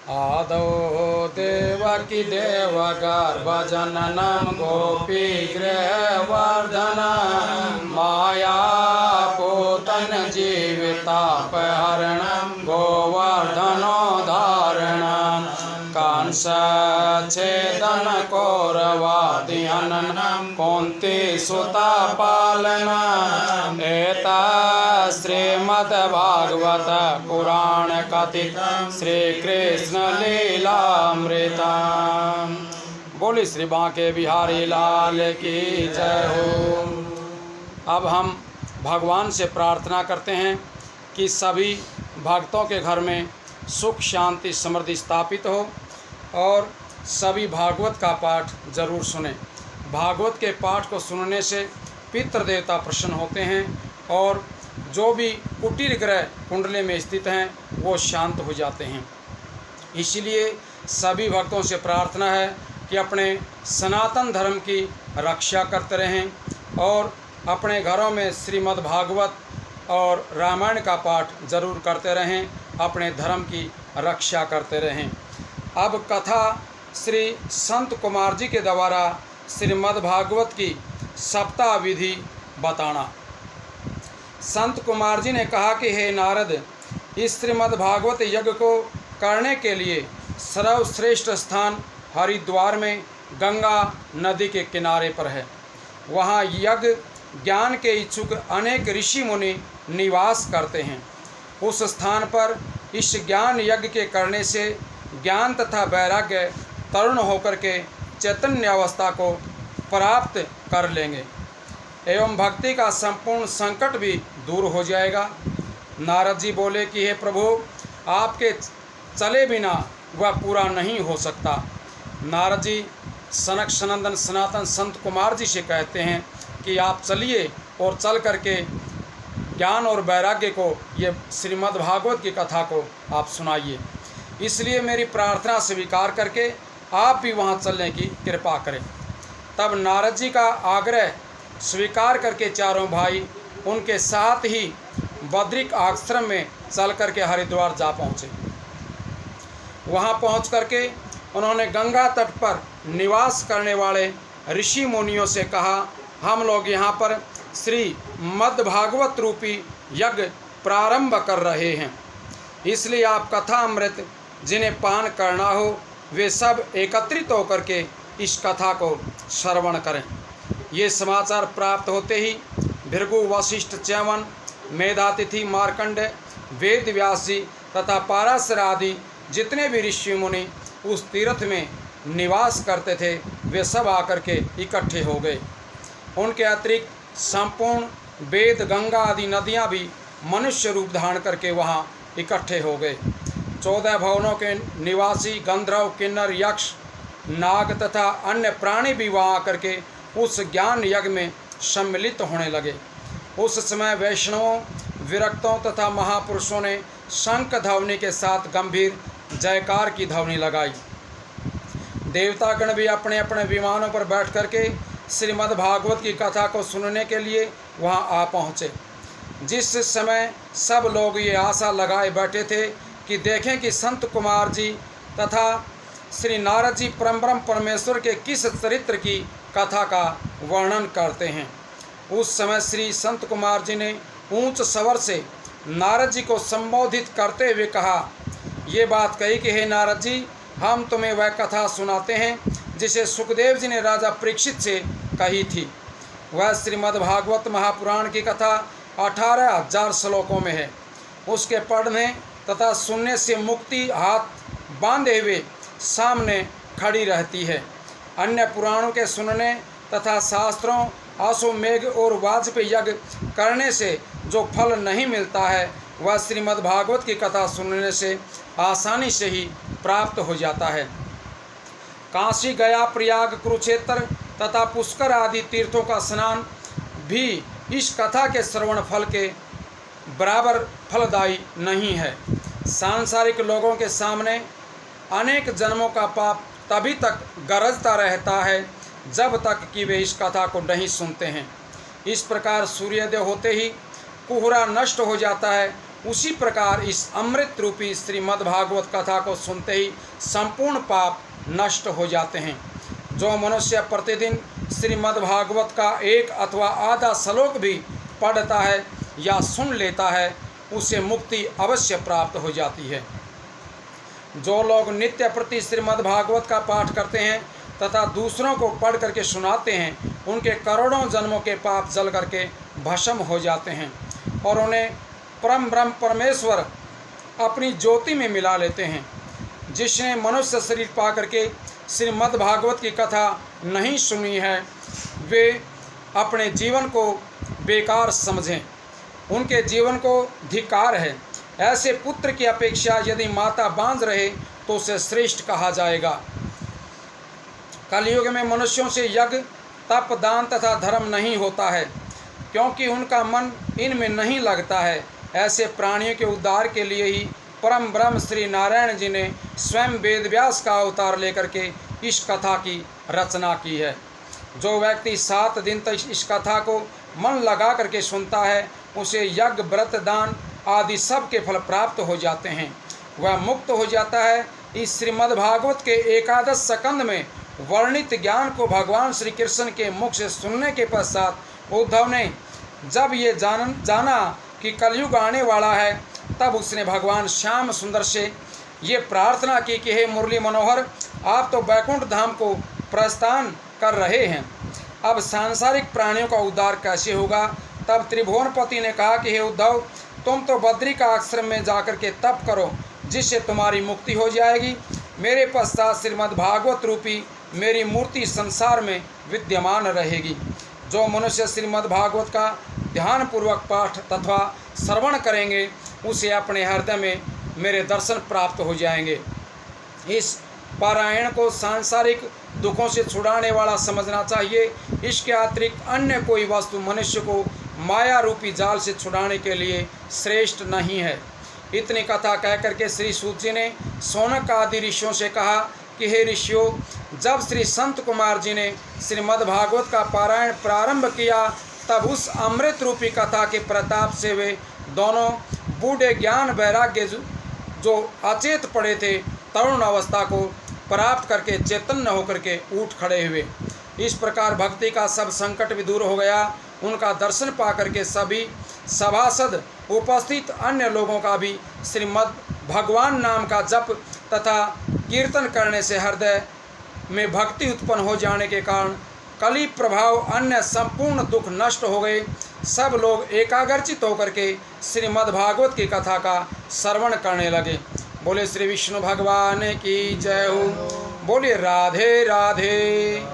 आदौ देवकी देवगर्भजननं गोपीगृहवर्धनं मायापूतन जीवितापहरणं गोवर्धनोद्धारणं कंसच्छेदन कौरवादिहननं कुन्तीसुतपालनम् एतत् श्रीमद्भागवत पुराण कथित श्री कृष्ण लीलामृतम्। बोली श्री बांके बिहारी लाल की जय हो। अब हम भगवान से प्रार्थना करते हैं कि सभी भक्तों के घर में सुख शांति समृद्धि स्थापित हो और सभी भागवत का पाठ जरूर सुनें। भागवत के पाठ को सुनने से पितृ देवता प्रसन्न होते हैं और जो भी कुटीर ग्रह कुंडली में स्थित हैं वो शांत हो जाते हैं। इसलिए सभी भक्तों से प्रार्थना है कि अपने सनातन धर्म की रक्षा करते रहें और अपने घरों में श्रीमद् भागवत और रामायण का पाठ जरूर करते रहें, अपने धर्म की रक्षा करते रहें। अब कथा श्री संत कुमार जी के द्वारा श्रीमद् भागवत की सप्ताह विधि बताना। संत कुमार जी ने कहा कि हे नारद, इस श्रीमद् भागवत यज्ञ को करने के लिए सर्वश्रेष्ठ स्थान हरिद्वार में गंगा नदी के किनारे पर है। वहाँ यज्ञ ज्ञान के इच्छुक अनेक ऋषि मुनि निवास करते हैं। उस स्थान पर इस ज्ञान यज्ञ के करने से ज्ञान तथा वैराग्य तरुण होकर के चैतन्य अवस्था को प्राप्त कर लेंगे एवं भक्ति का संपूर्ण संकट भी दूर हो जाएगा। नारद जी बोले कि हे प्रभु, आपके चले बिना वह पूरा नहीं हो सकता। नारद जी सनक सनंदन सनातन संत कुमार जी से कहते हैं कि आप चलिए और चल करके ज्ञान और वैराग्य को, ये श्रीमद् भागवत की कथा को आप सुनाइए। इसलिए मेरी प्रार्थना स्वीकार करके आप भी वहाँ चलने की कृपा करें। तब नारद जी का आग्रह स्वीकार करके चारों भाई उनके साथ ही बद्रिक आश्रम में चल करके हरिद्वार जा पहुँचे। वहाँ पहुँच करके उन्होंने गंगा तट पर निवास करने वाले ऋषि मुनियों से कहा, हम लोग यहाँ पर श्री मद् भागवत रूपी यज्ञ प्रारंभ कर रहे हैं, इसलिए आप कथा अमृत जिन्हें पान करना हो वे सब एकत्रित होकर के इस कथा को श्रवण करें। ये समाचार प्राप्त होते ही भृगु, वशिष्ठ, च्यवन, मेधातिथि, मार्कंडेय, वेद व्यास जी तथा पाराशर आदि जितने भी ऋषि मुनि उस तीर्थ में निवास करते थे वे सब आकर के इकट्ठे हो गए। उनके अतिरिक्त संपूर्ण वेद, गंगा आदि नदियाँ भी मनुष्य रूप धारण करके वहाँ इकट्ठे हो गए। 14 भवनों के निवासी गंधर्व, किन्नर, यक्ष, नाग तथा अन्य प्राणी भी वहाँ आकर के उस ज्ञान यज्ञ में सम्मिलित होने लगे। उस समय वैष्णवों, विरक्तों तथा महापुरुषों ने शंख ध्वनि के साथ गंभीर जयकार की ध्वनि लगाई। देवतागण भी अपने अपने विमानों पर बैठ करके श्रीमद् भागवत की कथा को सुनने के लिए वहाँ आ पहुँचे। जिस समय सब लोग ये आशा लगाए बैठे थे कि देखें कि संत कुमार जी तथा श्री नारद जी परम परमेश्वर के किस चरित्र की कथा का वर्णन करते हैं, उस समय श्री संत कुमार जी ने ऊंच स्वर से नारद जी को संबोधित करते हुए कहा, ये बात कही कि हे नारद जी, हम तुम्हें वह कथा सुनाते हैं जिसे सुखदेव जी ने राजा परीक्षित से कही थी। वह श्रीमद् भागवत महापुराण की कथा 18,000 श्लोकों में है। उसके पढ़ने तथा सुनने से मुक्ति हाथ बांधे हुए सामने खड़ी रहती है। अन्य पुराणों के सुनने तथा शास्त्रों, अश्वमेघ और वाजपेयी यज्ञ करने से जो फल नहीं मिलता है वह श्रीमद् भागवत की कथा सुनने से आसानी से ही प्राप्त हो जाता है। काशी, गया, प्रयाग, कुरुक्षेत्र तथा पुष्कर आदि तीर्थों का स्नान भी इस कथा के श्रवण फल के बराबर फलदायी नहीं है। सांसारिक लोगों के सामने अनेक जन्मों का पाप तभी तक गरजता रहता है जब तक कि वे इस कथा को नहीं सुनते हैं। इस प्रकार सूर्योदय होते ही कुहरा नष्ट हो जाता है उसी प्रकार इस अमृत रूपी श्रीमद् भागवत कथा को सुनते ही संपूर्ण पाप नष्ट हो जाते हैं। जो मनुष्य प्रतिदिन श्रीमद् भागवत का एक अथवा आधा श्लोक भी पढ़ता है या सुन लेता है, उसे मुक्ति अवश्य प्राप्त हो जाती है। जो लोग नित्य प्रति श्रीमद् भागवत का पाठ करते हैं तथा दूसरों को पढ़ करके सुनाते हैं, उनके करोड़ों जन्मों के पाप जल करके भस्म हो जाते हैं और उन्हें परम ब्रह्म परमेश्वर अपनी ज्योति में मिला लेते हैं। जिसने मनुष्य शरीर पा करके श्रीमद् भागवत की कथा नहीं सुनी है, वे अपने जीवन को बेकार समझें, उनके जीवन को धिक्कार है। ऐसे पुत्र की अपेक्षा यदि माता बांझ रहे तो उसे श्रेष्ठ कहा जाएगा। कलयुग में मनुष्यों से यज्ञ, तप, दान तथा धर्म नहीं होता है, क्योंकि उनका मन इनमें नहीं लगता है। ऐसे प्राणियों के उद्धार के लिए ही परम ब्रह्म श्री नारायण जी ने स्वयं वेदव्यास का अवतार लेकर के इस कथा की रचना की है। जो व्यक्ति 7 दिन तक इस कथा को मन लगा करके सुनता है, उसे यज्ञ, व्रत, दान आदि सब के फल प्राप्त हो जाते हैं। वह मुक्त हो जाता है। इस श्रीमद् भागवत के एकादश स्कंद में वर्णित ज्ञान को भगवान श्री कृष्ण के मुख से सुनने के पश्चात उद्धव ने जब ये जाना कि कलयुग आने वाला है, तब उसने भगवान श्याम सुंदर से ये प्रार्थना की कि हे मुरली मनोहर, आप तो वैकुंठ धाम को प्रस्थान कर रहे हैं, अब सांसारिक प्राणियों का उद्धार कैसे होगा। तब त्रिभुवनपति ने कहा कि हे उद्धव, तुम तो बद्री का आश्रम में जाकर के तप करो, जिससे तुम्हारी मुक्ति हो जाएगी। मेरे पश्चात श्रीमद् भागवत रूपी मेरी मूर्ति संसार में विद्यमान रहेगी। जो मनुष्य श्रीमद् भागवत का ध्यानपूर्वक पाठ तथा श्रवण करेंगे, उसे अपने हृदय में मेरे दर्शन प्राप्त हो जाएंगे। इस पारायण को सांसारिक दुखों से छुड़ाने वाला समझना चाहिए। इसके अतिरिक्त अन्य कोई वस्तु मनुष्य को माया रूपी जाल से छुड़ाने के लिए श्रेष्ठ नहीं है। इतनी कथा कह करके श्री सूत जी ने शौनक आदि ऋषियों से कहा कि हे ऋषियों, जब श्री संत कुमार जी ने श्रीमद् भागवत का पारायण प्रारंभ किया, तब उस अमृत रूपी कथा के प्रताप से वे दोनों बूढ़े ज्ञान वैराग्य जो अचेत पड़े थे, तरुण अवस्था को प्राप्त करके चैतन्य होकर के उठ खड़े हुए। इस प्रकार भक्ति का सब संकट भी दूर हो गया। उनका दर्शन पा करके सभी सभासद उपस्थित अन्य लोगों का भी श्रीमद् भगवान नाम का जप तथा कीर्तन करने से हृदय में भक्ति उत्पन्न हो जाने के कारण कली प्रभाव अन्य संपूर्ण दुख नष्ट हो गए। सब लोग एकाग्रचित होकर के श्रीमद् भागवत की कथा का श्रवण करने लगे। बोले श्री विष्णु भगवान की जय हो। बोले राधे राधे।